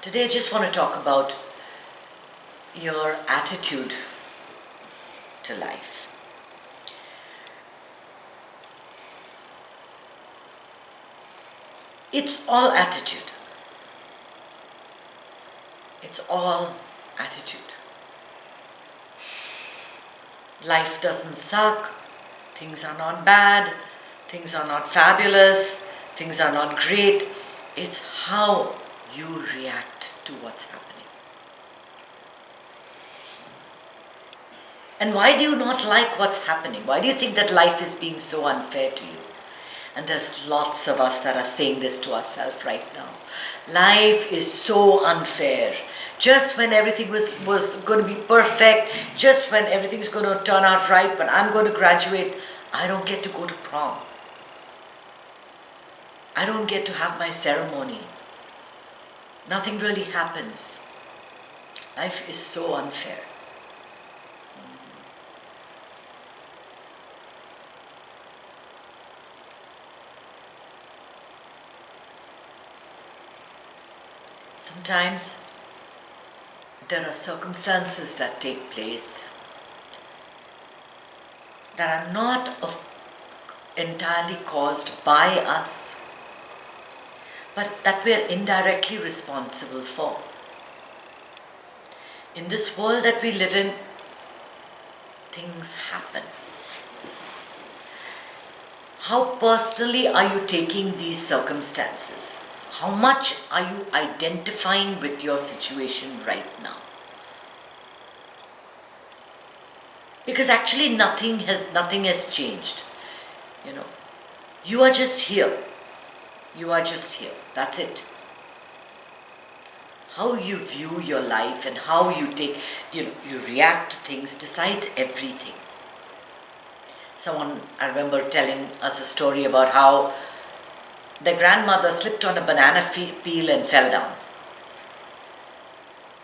Today I just want to talk about your attitude to life. It's all attitude. It's all attitude. Life doesn't suck. Things are not bad. Things are not fabulous. Things are not great. It's how you react to what's happening. And why do you not like what's happening? Why do you think that life is being so unfair to you? And there's lots of us that are saying this to ourselves right now. Life is so unfair. Just when everything was going to be perfect, just when everything's going to turn out right, when I'm going to graduate, I don't get to go to prom. I don't get to have my ceremony. Nothing really happens. Life is so unfair. Sometimes there are circumstances that take place that are not entirely caused by us, but that we are indirectly responsible for. In this world that we live in, things happen. How personally are you taking these circumstances? How much are you identifying with your situation right now? Because actually nothing has changed. You are just here. You are just here. That's it. How you view your life and how you you react to things decides everything. I remember telling us a story about how the grandmother slipped on a banana peel and fell down.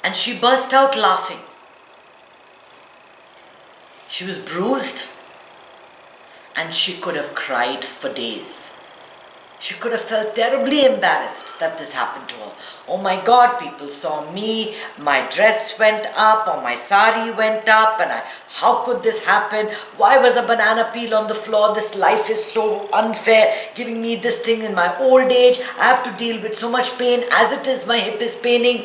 And she burst out laughing. She was bruised and she could have cried for days. She could have felt terribly embarrassed that this happened to her. Oh my God, people saw me, my dress went up or my sari went up and how could this happen? Why was a banana peel on the floor? This life is so unfair, giving me this thing in my old age. I have to deal with so much pain. As it is, my hip is paining.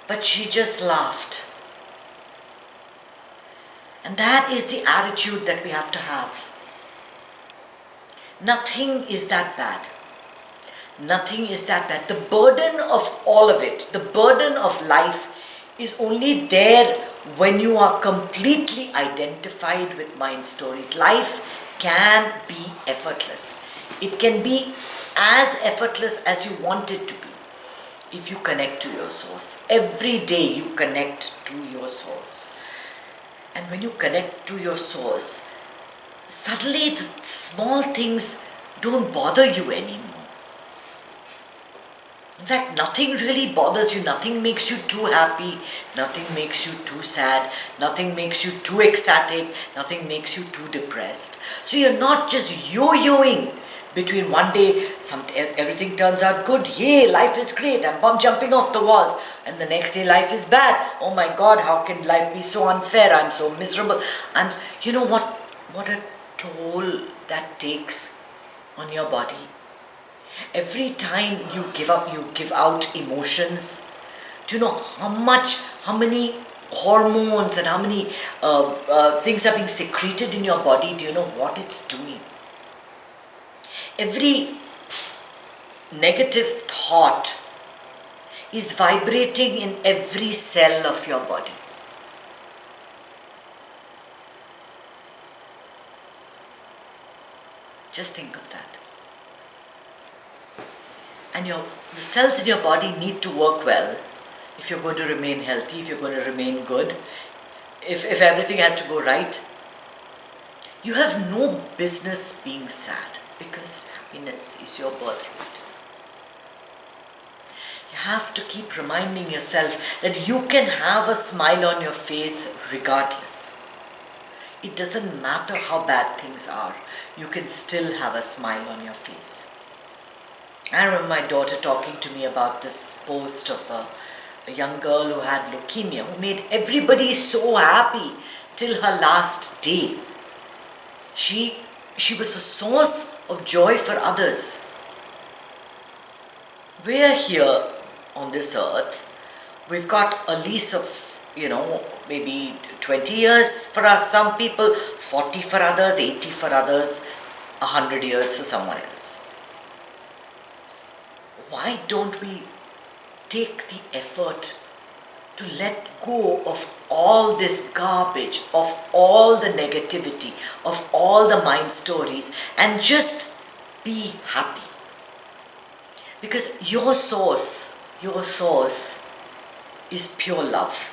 But she just laughed. And that is the attitude that we have to have. Nothing is that bad. Nothing is that bad. The burden of all of it, the burden of life is only there when you are completely identified with mind stories. Life can be effortless. It can be as effortless as you want it to be if you connect to your source. Every day you connect to your source. And when you connect to your source, suddenly the small things don't bother you anymore. In fact, nothing really bothers you. Nothing makes you too happy. Nothing makes you too sad. Nothing makes you too ecstatic. Nothing makes you too depressed. So you're not just yo-yoing between one day, everything turns out good. Yay, life is great. I'm jumping off the walls. And the next day, life is bad. Oh my God, how can life be so unfair? I'm so miserable. You know what a toll that takes on your body. Every time you give out emotions. Do you know how many hormones and how many things are being secreted in your body? Do you know what it's doing? Every negative thought is vibrating in every cell of your body. Just think of that. And the cells in your body need to work well if you're going to remain healthy, if you're going to remain good, if everything has to go right. You have no business being sad because happiness is your birthright. You have to keep reminding yourself that you can have a smile on your face regardless. It doesn't matter how bad things are, you can still have a smile on your face. I remember my daughter talking to me about this post of a young girl who had leukemia, who made everybody so happy till her last day. She, she was a source of joy for others. We're here on this earth. We've got a lease of, maybe 20 years for us, some people, 40 for others, 80 for others, 100 years for someone else. Why don't we take the effort to let go of all this garbage, of all the negativity, of all the mind stories, and just be happy? Because your source is pure love,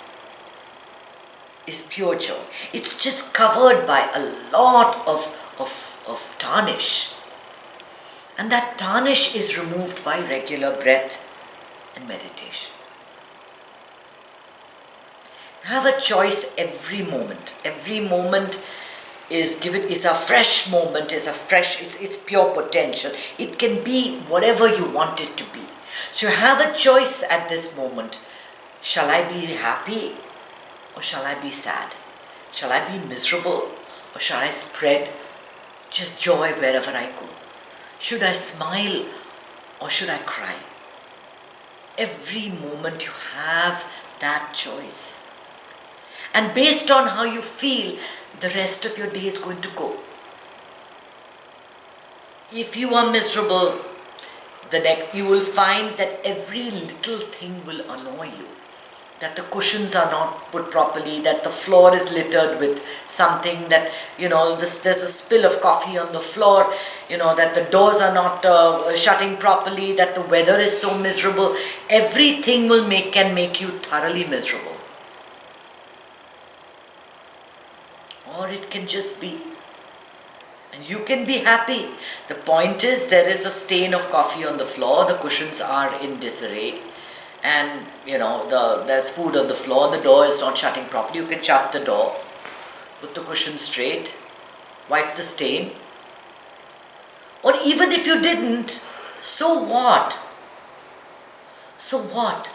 is pure joy. It's just covered by a lot of tarnish. And that tarnish is removed by regular breath and meditation. Have a choice every moment. Every moment is a fresh moment, it's pure potential. It can be whatever you want it to be. So have a choice at this moment. Shall I be happy or shall I be sad? Shall I be miserable or shall I spread just joy wherever I go? Should I smile or should I cry? Every moment you have that choice. And based on how you feel, the rest of your day is going to go. If you are miserable, you will find that every little thing will annoy you. That the cushions are not put properly, that the floor is littered with something, that, there's a spill of coffee on the floor, that the doors are not shutting properly, that the weather is so miserable. Everything can make you thoroughly miserable. Or it can just be. And you can be happy. The point is, there is a stain of coffee on the floor, the cushions are in disarray, and there's food on the floor, the door is not shutting properly. You can shut the door, put the cushion straight, wipe the stain. Or even if you didn't, so what? So what?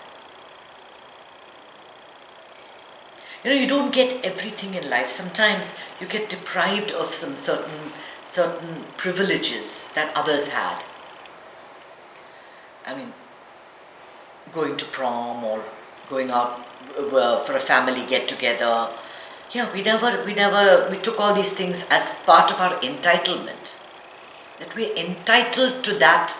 You don't get everything in life. Sometimes you get deprived of some certain privileges that others had. I mean, going to prom or going out for a family get-together. Yeah, we took all these things as part of our entitlement. That we're entitled to that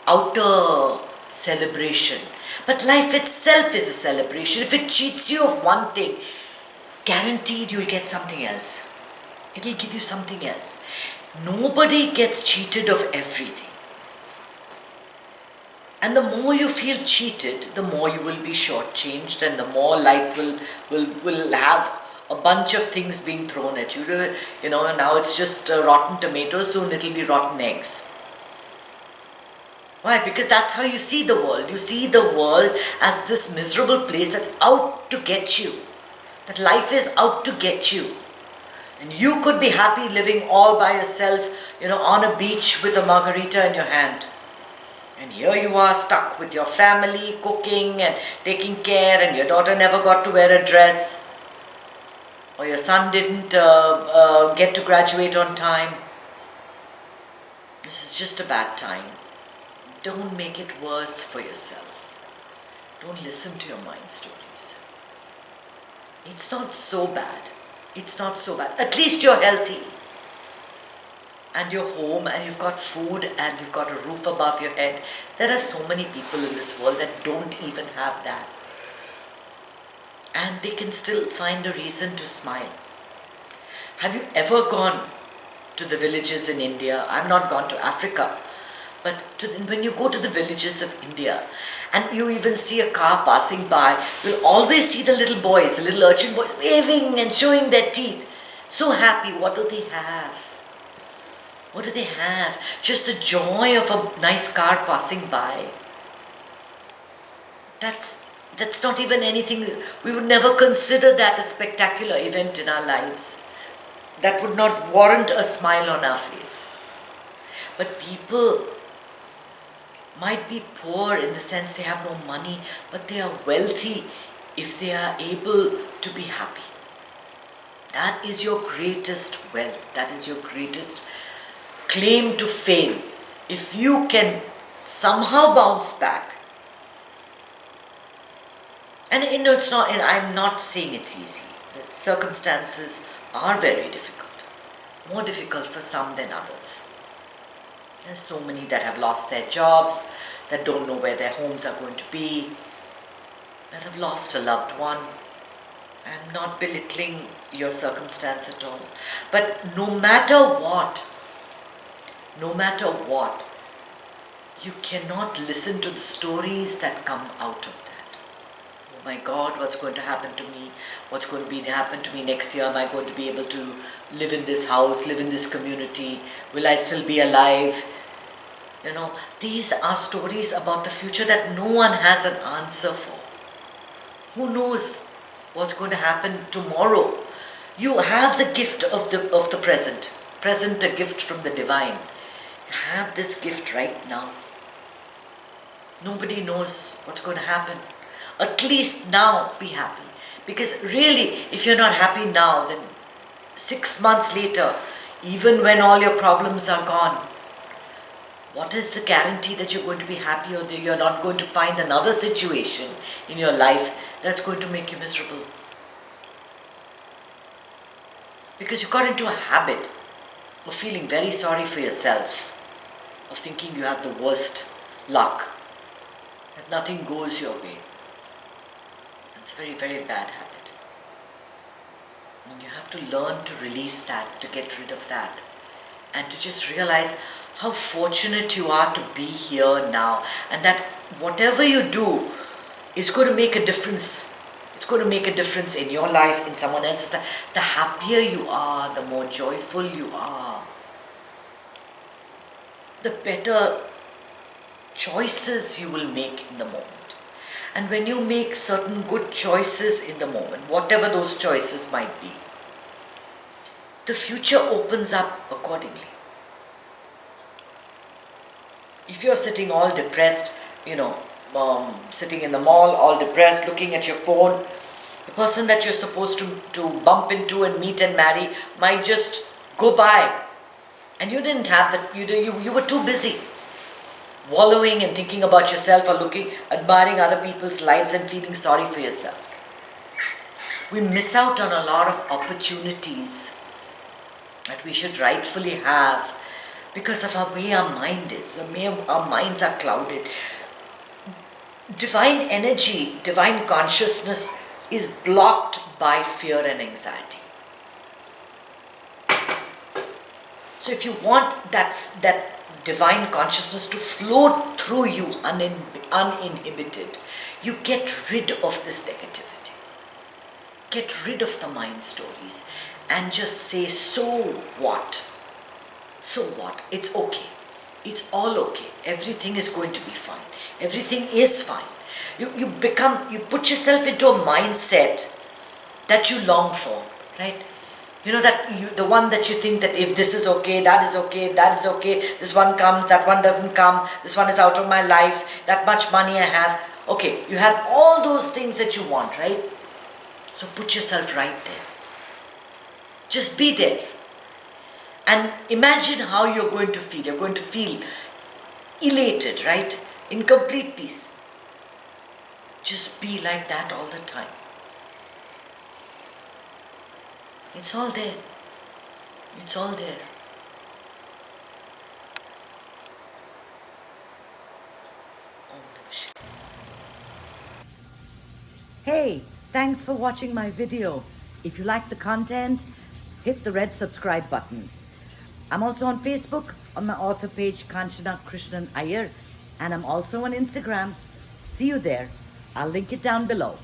outer celebration. But life itself is a celebration. If it cheats you of one thing, guaranteed you'll get something else. It'll give you something else. Nobody gets cheated of everything. And the more you feel cheated, the more you will be shortchanged, and the more life will have a bunch of things being thrown at you. Now it's just rotten tomatoes, soon it'll be rotten eggs. Why? Because that's how you see the world. You see the world as this miserable place that's out to get you. That life is out to get you. And you could be happy living all by yourself, on a beach with a margarita in your hand. And here you are stuck with your family, cooking and taking care, and your daughter never got to wear a dress. Or your son didn't get to graduate on time. This is just a bad time. Don't make it worse for yourself. Don't listen to your mind stories. It's not so bad. It's not so bad. At least you're healthy. And you're home and you've got food and you've got a roof above your head. There are so many people in this world that don't even have that. And they can still find a reason to smile. Have you ever gone to the villages in India? I've not gone to Africa. But when you go to the villages of India and you even see a car passing by, you'll always see the little boys, the little urchin boys waving and showing their teeth. So happy. What do they have? What do they have? Just the joy of a nice car passing by. That's not even anything. We would never consider that a spectacular event in our lives. That would not warrant a smile on our face. But people might be poor in the sense they have no money, but they are wealthy if they are able to be happy. That is your greatest wealth. That is your greatest claim to fame. If you can somehow bounce back, and it's not, and I'm not saying it's easy. The circumstances are very difficult, more difficult for some than others. There's so many that have lost their jobs, that don't know where their homes are going to be, that have lost a loved one. I'm not belittling your circumstance at all. But no matter what, you cannot listen to the stories that come out of that. Oh my God, what's going to happen to me? What's going to happen to me next year? Am I going to be able to live in this house, live in this community? Will I still be alive? These are stories about the future that no one has an answer for. Who knows what's going to happen tomorrow? You have the gift of the present, a gift from the divine. You have this gift right now. Nobody knows what's going to happen. At least now be happy, because really, if you're not happy now, then 6 months later, even when all your problems are gone, what is the guarantee that you're going to be happy, or that you're not going to find another situation in your life that's going to make you miserable? Because you got into a habit of feeling very sorry for yourself, of thinking you have the worst luck, that nothing goes your way. It's a very, very bad habit. And you have to learn to release that, to get rid of that, and to just realize how fortunate you are to be here now, and that whatever you do is going to make a difference. It's going to make a difference in your life, in someone else's life. The happier you are, the more joyful you are, the better choices you will make in the moment. And when you make certain good choices in the moment, whatever those choices might be, the future opens up accordingly. If you're sitting all depressed, sitting in the mall all depressed, looking at your phone, the person that you're supposed to bump into and meet and marry might just go by. And you didn't have that, you were too busy wallowing and thinking about yourself, or admiring other people's lives and feeling sorry for yourself. We miss out on a lot of opportunities that we should rightfully have, because of the way our mind is, the way our minds are clouded. Divine energy, divine consciousness is blocked by fear and anxiety. So if you want that divine consciousness to flow through you uninhibited, you get rid of this negativity. Get rid of the mind stories and just say, so what? So what? It's okay. It's all okay. Everything is going to be fine. Everything is fine. You put yourself into a mindset that you long for, right? The one that you think that if this is okay, that is okay, that is okay, this one comes, that one doesn't come, this one is out of my life, that much money I have. Okay, you have all those things that you want, right? So put yourself right there. Just be there. And imagine how you're going to feel. You're going to feel elated, right? In complete peace. Just be like that all the time. It's all there. It's all there. Hey, thanks for watching my video. If you like the content, hit the red subscribe button. I'm also on Facebook on my author page, Kanchana Krishnan Iyer, and I'm also on Instagram. See you there. I'll link it down below.